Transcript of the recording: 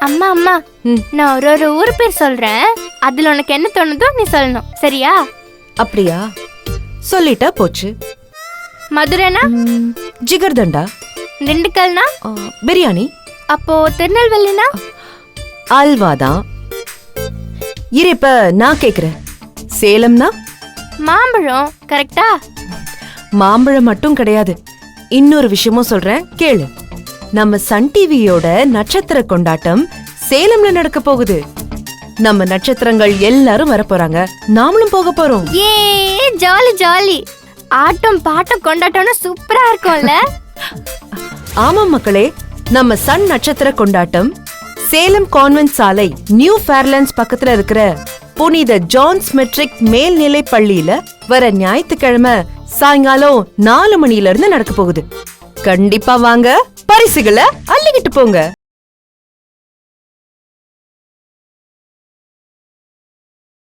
அம்மா அம்மா, நான் ஒரு ஊர் பேர் சொல்றேன். அதுல உனக்கு என்ன தோணுதோ நீ சொல்லணும், சரியா? அப்படியா? சொல்லிட்டா போச்சு. மதுரைனா? ஜிகர்தண்டா. திண்டுக்கல்னா? பிரியாணி. அப்போ திருநெல்வேலினா? அல்வாதான். இரு, இப்ப நான் கேக்குறேன். சேலம்னா? மாம்பழம். கரெக்டா? மாம்பழம் மட்டும் கிடையாது, இன்னொரு விஷயமும் சொல்றேன் கேளு. நம்ம சன் டிவியோட நட்சத்திர கொண்டாட்டம் சேலம்ல நடக்க போகுது. நம்ம நட்சத்திரங்கள் எல்லாரும் வர போறாங்க, நாமளும் போக போறோம். ஏ ஜாலி ஜாலி. ஆட்டம் பாட்டம் கொண்டாட்டம்னு சூப்பரா இருக்கும்ல? ஆமா மக்களே, நம்ம சன் நட்சத்திர கொண்டாட்டம் சேலம் கான்வென்ட் சாலை நியூ ஃபேர்லாண்ட்ஸ் பக்கத்துல இருக்கிற புனித ஜான்ஸ் மெட்ரிக் மேல்நிலை பள்ளியில வர ஞாயிற்றுக்கிழமை சாயங்காலம் 4 மணில இருந்து நடக்க போகுது. கண்டிப்பா வாங்க, பரிசுகளை அள்ளிக்கிட்டு போங்க.